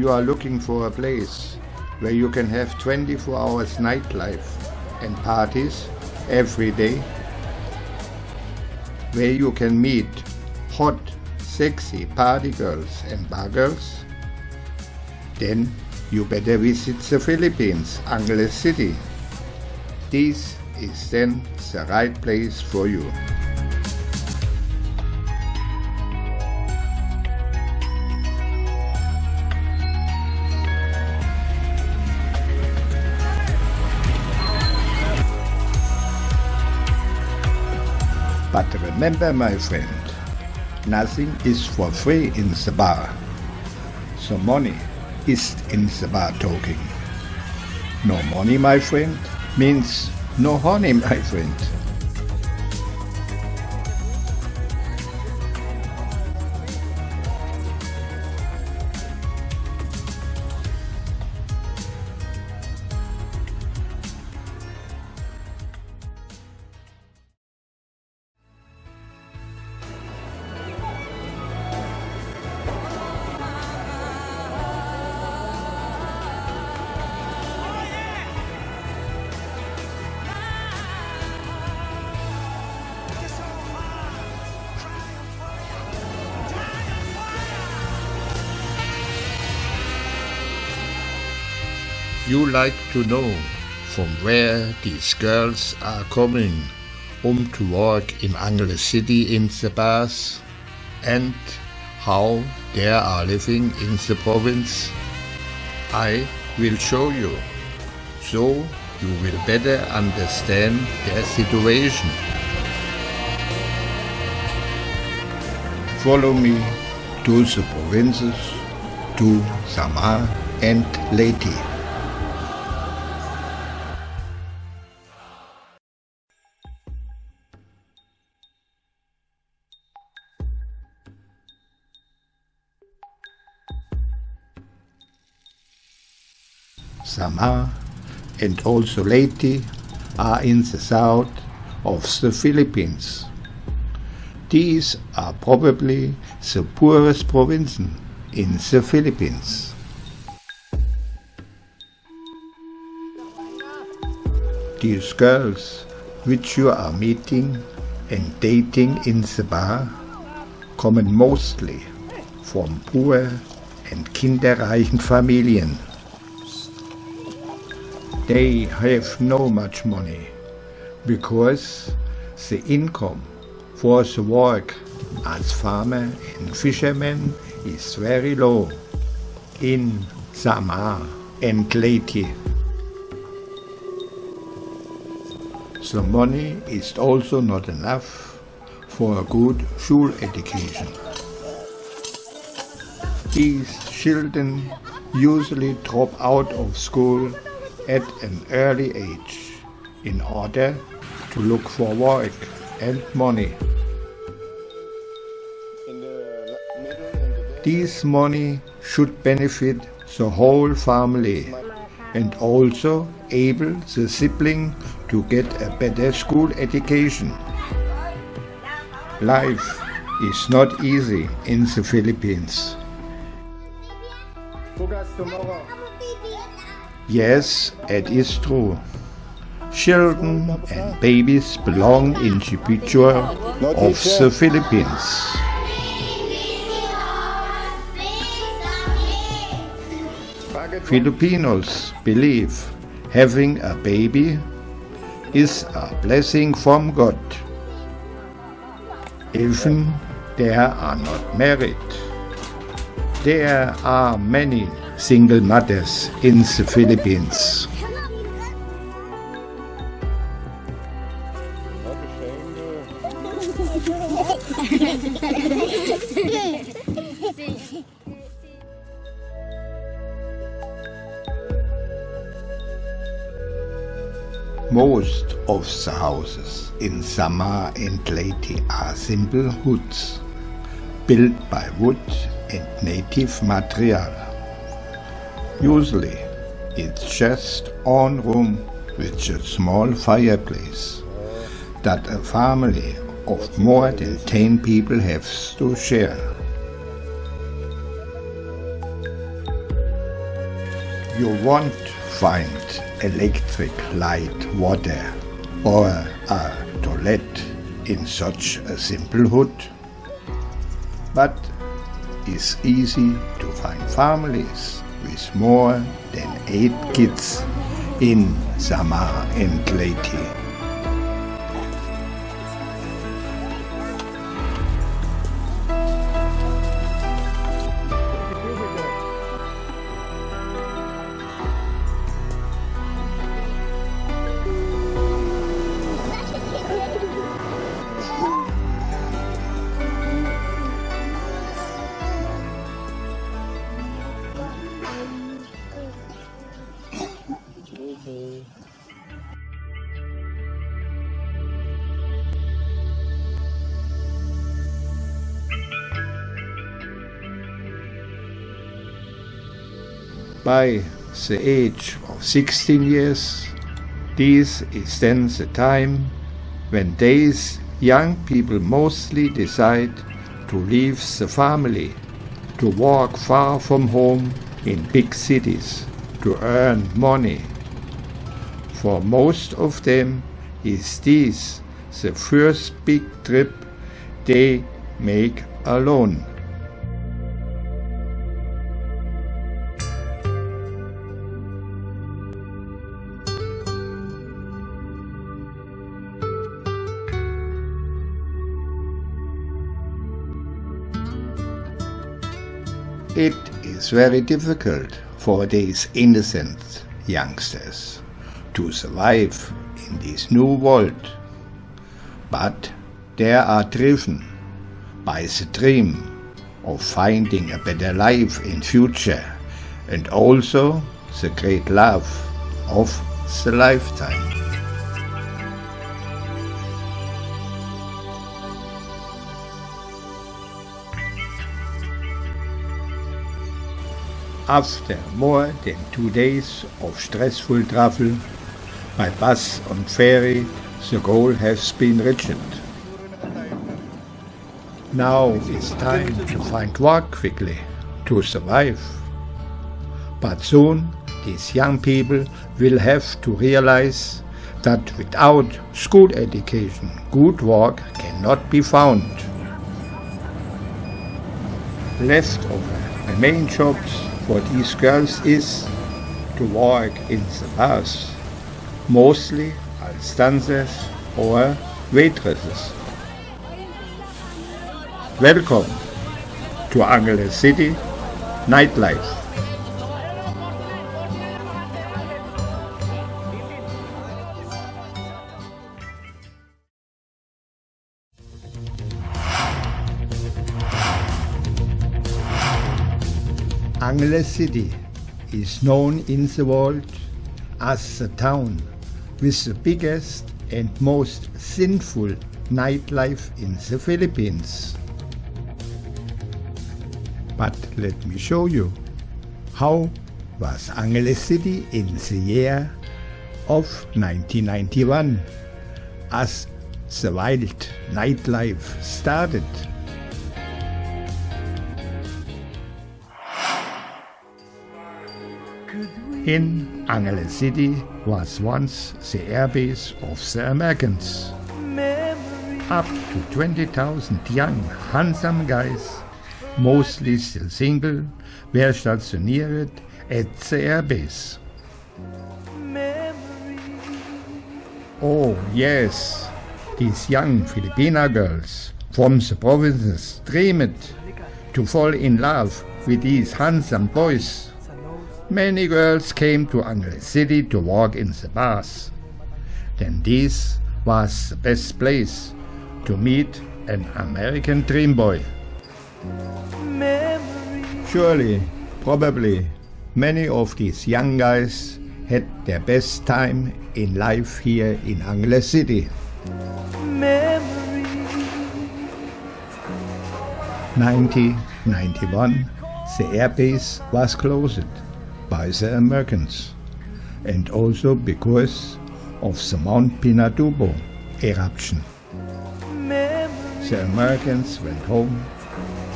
you are looking for a place where you can have 24 hours nightlife and parties every day, where you can meet hot, sexy party girls and bar girls, then you better visit the Philippines, Angeles City. This is then the right place for you. But remember, my friend, nothing is for free in the bar. So money is in the bar talking. No money, my friend, means no honey, my friend. You like to know from where these girls are coming to work in Angeles City in the bars and how they are living in the province? I will show you, so you will better understand their situation. Follow me to the provinces, to Samar and Leyte. Samar and also Leyte are in the south of the Philippines. These are probably the poorest provinces in the Philippines. These girls which you are meeting and dating in the bar kommen mostly from poor and kinderreichen Familien. They have no much money because the income for the work as farmer and fisherman is very low in Samar and Leyte. The money is also not enough for a good school education. These children usually drop out of school at an early age in order to look for work and money. This money should benefit the whole family and also able the sibling to get a better school education. Life is not easy in the Philippines. Yes, it is true. Children and babies belong in the picture of the Philippines. Filipinos believe having a baby is a blessing from God, even they are not married. There are many single mothers in the Philippines. Most of the houses in Samar and Leyte are simple huts, built by wood and native material. Usually, it's just one room with a small fireplace that a family of more than 10 people has to share. You won't find electric light, water or a toilet in such a simple hut, but it's easy to find families with more than 8 kids in Samar and Leyte. By the age of 16 years, this is then the time when these young people mostly decide to leave the family, to walk far from home in big cities, to earn money. For most of them is this the first big trip they make alone. It is very difficult for these innocent youngsters to survive in this new world, but they are driven by the dream of finding a better life in future and also the great love of the lifetime. After more than 2 days of stressful travel by bus and ferry, the goal has been reached. Now it's time to find work quickly to survive. But soon these young people will have to realize that without school education, good work cannot be found. Leftover the main jobs for these girls is to work in the bars, mostly as dancers or waitresses. Welcome to Angeles City nightlife. Angeles City is known in the world as the town with the biggest and most sinful nightlife in the Philippines. But let me show you how was Angeles City in the year of 1991 as the wild nightlife started. In Angeles City was once the airbase of the Americans. Up to 20,000 young, handsome guys, mostly still single, were stationed at the airbase. Oh yes, these young Filipina girls from the provinces dreamed to fall in love with these handsome boys. Many girls came to Angeles City to work in the bars. Then this was the best place to meet an American dream boy. Surely, probably, many of these young guys had their best time in life here in Angeles City. 1991, the airbase was closed by the Americans, and also because of the Mount Pinatubo eruption. The Americans went home,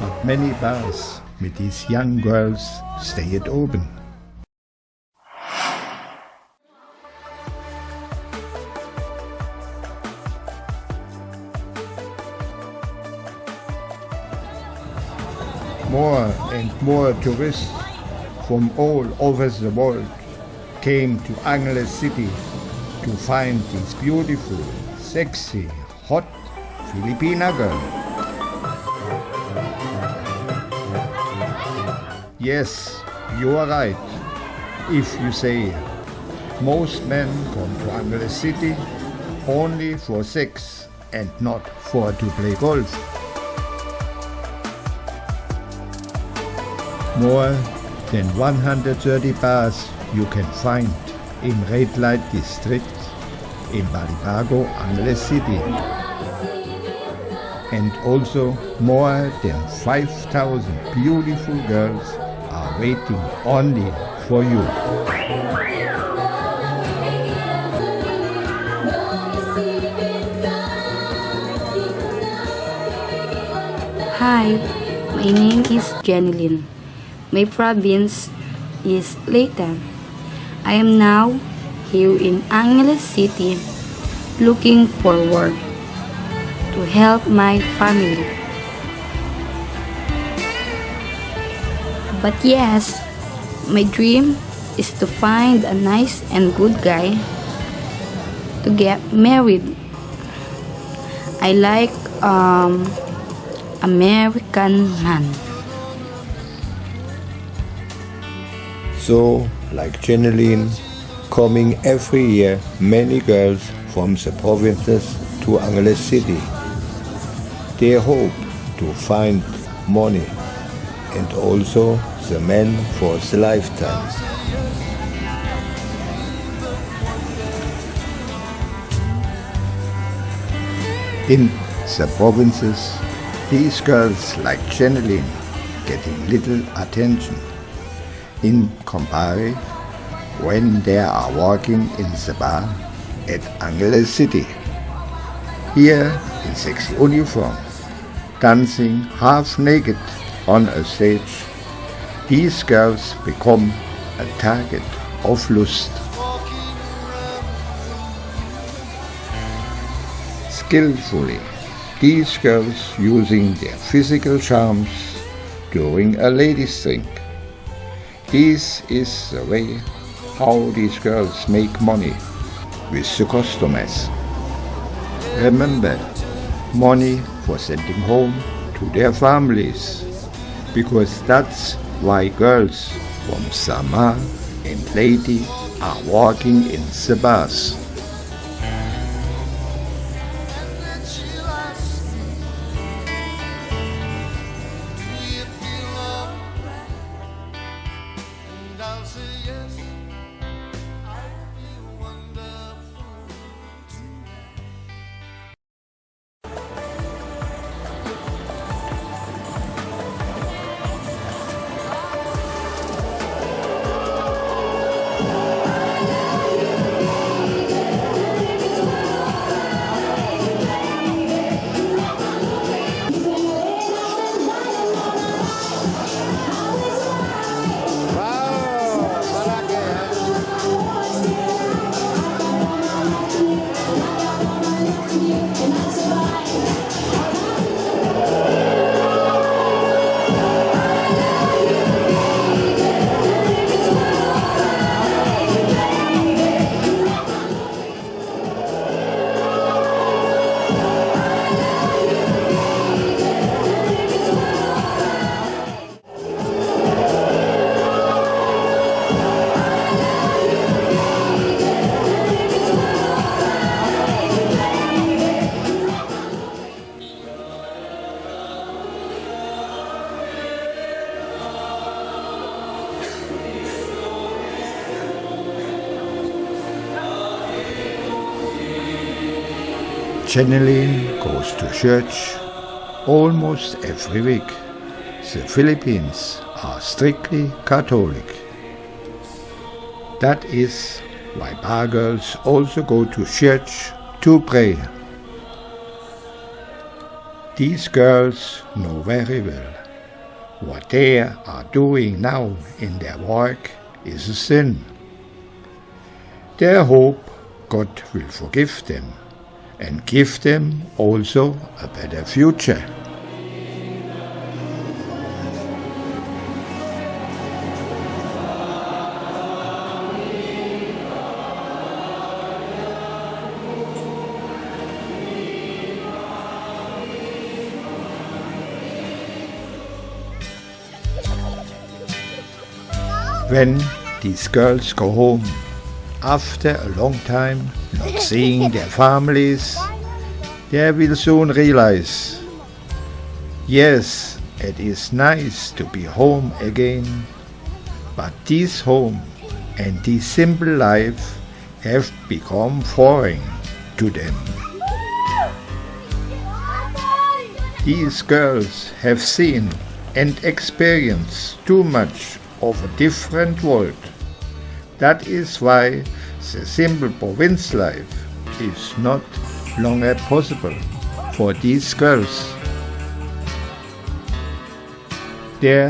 but many bars with these young girls stayed open. More and more tourists from all over the world came to Angeles City to find this beautiful, sexy, hot Filipina girl. Yes, you are right if you say most men come to Angeles City only for sex and not for to play golf. More than 130 bars you can find in red light district in Balibago, Angeles City. And also more than 5,000 beautiful girls are waiting only for you. Hi, my name is Janilyn. My province is Leyte. I am now here in Angeles City looking forward to help my family. But yes, my dream is to find a nice and good guy to get married. I like American man. So, like Janilyn, coming every year many girls from the provinces to Angeles City. They hope to find money and also the man for the lifetime. In the provinces, these girls like Janilyn getting little attention in comparison when they are walking in the bar at Angeles City. Here in sexy uniform, dancing half naked on a stage, these girls become a target of lust. Skillfully, these girls using their physical charms during a ladies' drink. This is the way how these girls make money with the customers. Remember, money for sending home to their families, because that's why girls from Sama and Leyte are walking in the bars. Janilyn goes to church almost every week. The Philippines are strictly Catholic. That is why bar girls also go to church to pray. These girls know very well what they are doing now in their work is a sin. They hope God will forgive them and give them also a better future. When these girls go home, after a long time not seeing their families, they will soon realize, yes, it is nice to be home again, but this home and this simple life have become foreign to them. These girls have seen and experienced too much of a different world. That is why the simple province life is not longer possible for these girls. They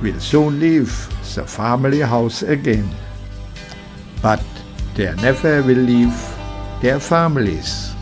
will soon leave the family house again, but they never will leave their families.